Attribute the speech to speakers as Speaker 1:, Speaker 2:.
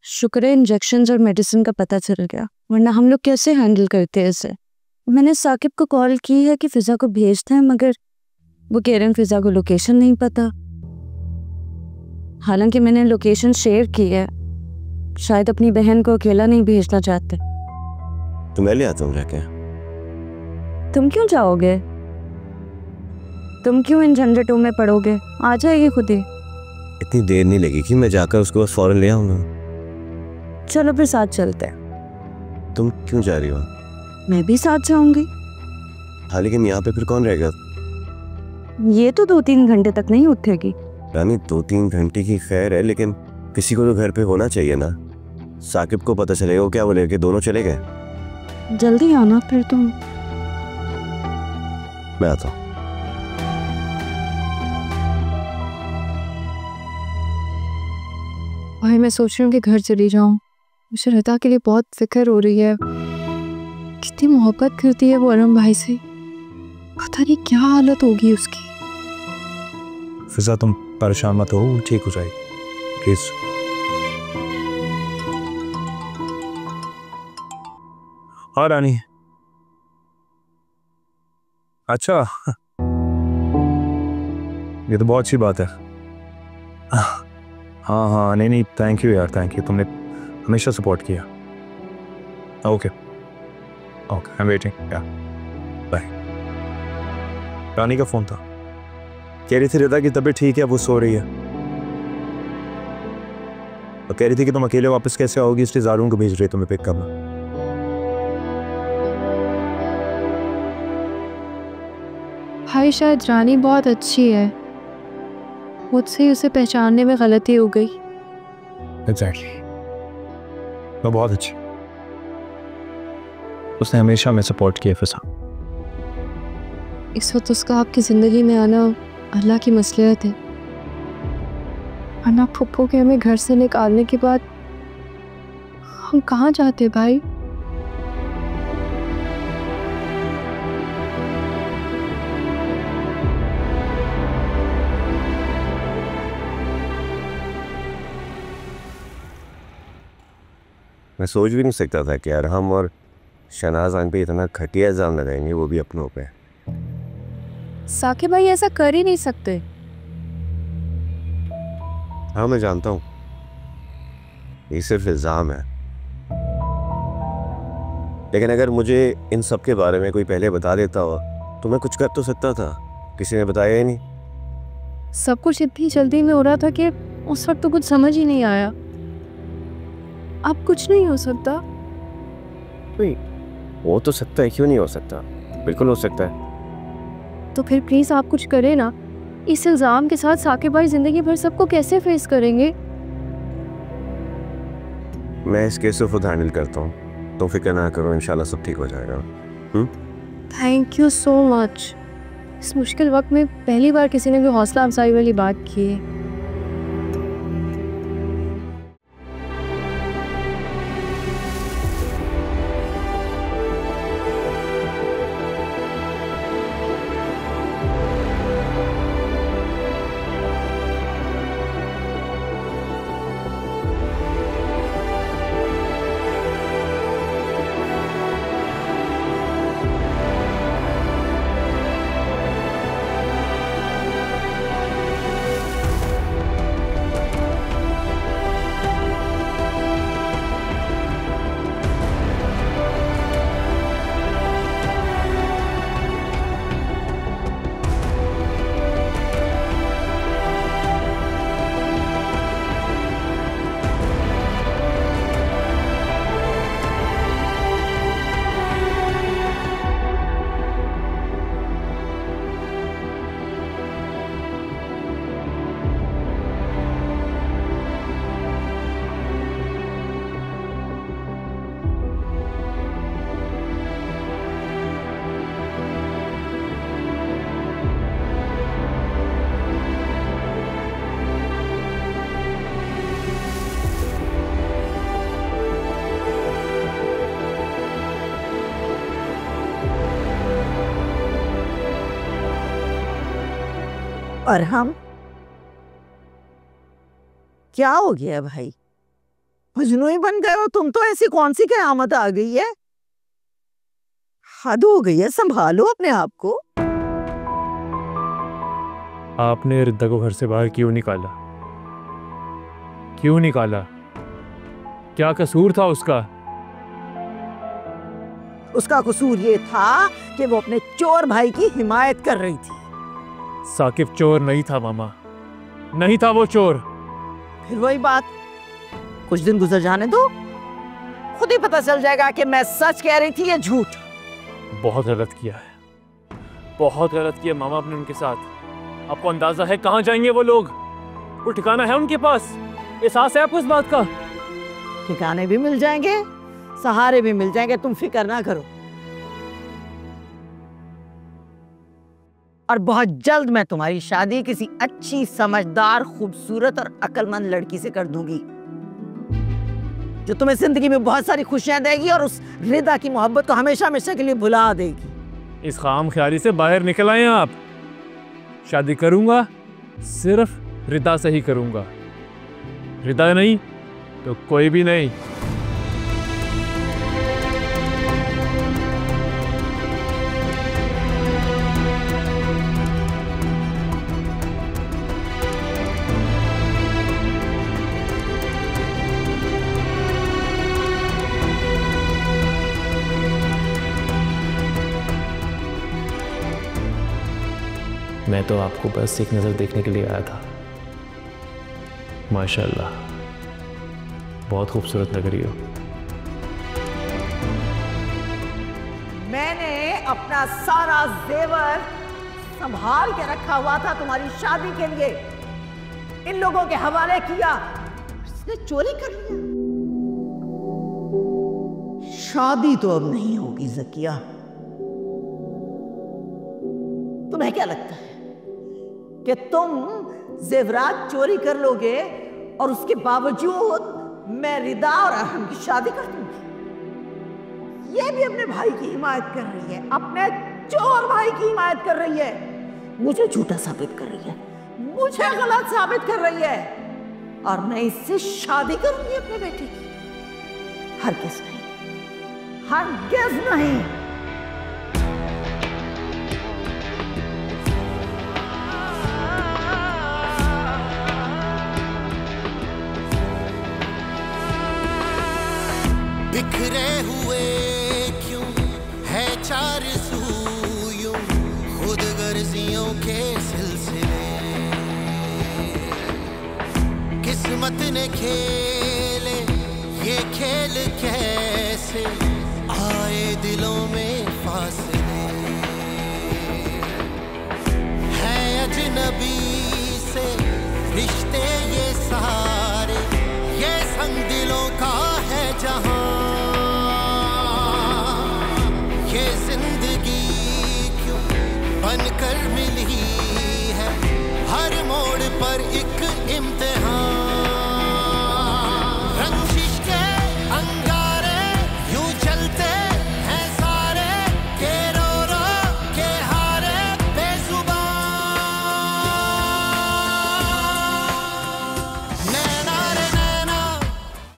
Speaker 1: शुक्र है इंजेक्शन और मेडिसिन का पता चल गया, वरना हम लोग कैसे हैंडल करते हैं इसे। मैंने साकिब को कॉल की है कि फिजा को भेज दें, मगर वो कह रहे हैं फिजा को लोकेशन नहीं पता। हालांकि मैंने लोकेशन शेयर की है, शायद अपनी बहन को अकेला नहीं भेजना चाहते।
Speaker 2: तो मैं ले आता हूँ जाके।
Speaker 1: तुम क्यों जाओगे? तुम क्यों इन झंझटों में पड़ोगे? आ जाएगी खुद ही।
Speaker 2: इतनी देर नहीं लगेगी, मैं जाकर उसको बस फौरन ले आऊंगा।
Speaker 1: चलो फिर साथ चलते हैं।
Speaker 2: तुम क्यों जा रही हो?
Speaker 1: मैं भी साथ जाऊंगी।
Speaker 2: हाँ, लेकिन यहाँ पे फिर कौन रहेगा?
Speaker 1: ये तो 2-3 घंटे तक नहीं उठेगी।
Speaker 2: रानी 2-3 घंटे की खैर है, लेकिन किसी को तो घर पे होना चाहिए ना। साकिब को पता चलेगा, वो क्या बोलेगा कि दोनों चले गए।
Speaker 1: जल्दी आना फिर तुम।
Speaker 2: मैं आता हूँ।
Speaker 3: भाई मैं सोच रही हूँ कि घर चली जाऊँ। मुझे रता के लिए बहुत फिक्र हो रही है। कितनी मोहब्बत करती है वो अरम भाई से, पता नहीं क्या हालत होगी उसकी।
Speaker 4: फिजा तुम परेशान मत हो, वो ठीक हो जाएगी प्लीज। हाँ रानी। अच्छा ये तो बहुत अच्छी बात है। हाँ हाँ, नहीं नहीं, थैंक यू यार, थैंक यू, तुमने हमेशा सपोर्ट किया। Okay okay, I am waiting. या बाय। रानी का फोन था, कह रही थी रिदा की तबीयत ठीक है, वो सो रही है। और कह रही थी कि तुम अकेले वापस कैसे आओगी, इसलिए ज़ारून को भेज रही है तुम्हें पिक करना।
Speaker 3: भाई शायद रानी बहुत अच्छी है, मुझसे उसे पहचानने में गलती हो गई।
Speaker 4: एग्जैक्टली, वो बहुत अच्छी, उसने हमेशा हमें सपोर्ट किया। फिजा
Speaker 3: इस वक्त उसका आपकी ज़िंदगी में आना अल्लाह की मसलियत है, वरना फुप्पो के हमें घर से निकालने के बाद हम कहाँ जाते भाई।
Speaker 2: मैं सोच भी नहीं सकता था कि यार हम और शहनाज आन पे इतना घटिया इल्जाम लगाएंगे, वो भी अपनों पे।
Speaker 3: साकिब भाई ऐसा कर ही नहीं सकते।
Speaker 2: हाँ मैं जानता हूँ, ये सिर्फ इल्जाम है, लेकिन अगर मुझे इन सब के बारे में कोई पहले बता देता हो तो मैं कुछ कर तो सकता था। किसी ने बताया ही नहीं।
Speaker 3: सब कुछ इतनी जल्दी में हो रहा था कि उस वक्त तो कुछ समझ ही नहीं आया। अब कुछ नहीं हो सकता।
Speaker 2: हो तो सकता है, क्यों नहीं हो सकता? बिल्कुल हो सकता है।
Speaker 3: तो फिर प्लीज आप कुछ करें ना। इस इल्जाम के साथ साकिब भाई जिंदगी भर सबको कैसे फेस करेंगे?
Speaker 2: मैं इस केस को खुद हैंडल करता हूँ, तो फिक्र ना करो, इंशाल्लाह सब ठीक हो जाएगा।
Speaker 3: Thank you so much. इस मुश्किल वक्त में पहली बार किसी ने भी हौसला अफजाई वाली बात की है।
Speaker 5: और हम क्या हो गया भाई? मजनू ही बन गए हो तुम तो। ऐसी कौन सी कयामत आ गई है? हद हो गई है, संभालो अपने आप को।
Speaker 4: आपने रिद्दा को घर से बाहर क्यों निकाला? क्यों निकाला? क्या कसूर था उसका?
Speaker 5: उसका कसूर ये था कि वो अपने चोर भाई की हिमायत कर रही थी।
Speaker 4: साकिब चोर नहीं था मामा, नहीं था वो चोर।
Speaker 5: फिर वही बात, कुछ दिन गुजर जाने दो, खुद ही पता चल जाएगा कि मैं सच कह रही थी या झूठ।
Speaker 4: बहुत गलत किया है, बहुत गलत किया मामा आपने उनके साथ। आपको अंदाजा है कहाँ जाएंगे वो लोग? वो ठिकाना है उनके पास? एहसास है आपको इस बात का?
Speaker 5: ठिकाने भी मिल जाएंगे, सहारे भी मिल जाएंगे, तुम फिक्र ना करो। और बहुत जल्द मैं तुम्हारी शादी किसी अच्छी, समझदार, खूबसूरत और अक्लमंद लड़की से कर दूंगी, जो तुम्हें जिंदगी में बहुत सारी खुशियां देगी और उस रिदा की मोहब्बत को हमेशा हमेशा के लिए भुला देगी।
Speaker 4: इस खाम ख्याली से बाहर निकल आए आप। शादी करूंगा, सिर्फ रिदा से ही करूंगा। रिदा नहीं तो कोई भी नहीं। मैं तो आपको बस एक नज़र देखने के लिए आया था। माशाल्लाह, बहुत खूबसूरत लग रही हो।
Speaker 5: मैंने अपना सारा जेवर संभाल के रखा हुआ था तुम्हारी शादी के लिए, इन लोगों के हवाले किया, इसने चोरी कर लिया। शादी तो अब नहीं होगी ज़किया। तुम्हें क्या लगता है कि तुम जेवरात चोरी कर लोगे और उसके बावजूद मैं रिदा और अहम की शादी कर दूंगी? ये भी अपने भाई की हिमायत कर रही है, अपने चोर भाई की हिमायत कर रही है, मुझे झूठा साबित कर रही है, मुझे गलत साबित कर रही है, और मैं इससे शादी करूंगी अपने बेटे की। हरगिज़ नहीं, हरगिज़ नहीं।
Speaker 6: बिखरे हुए क्यों है चार सू यूं खुद गर्जियों के सिलसिले, किस्मत ने खेले ये खेल कैसे आए दिलों में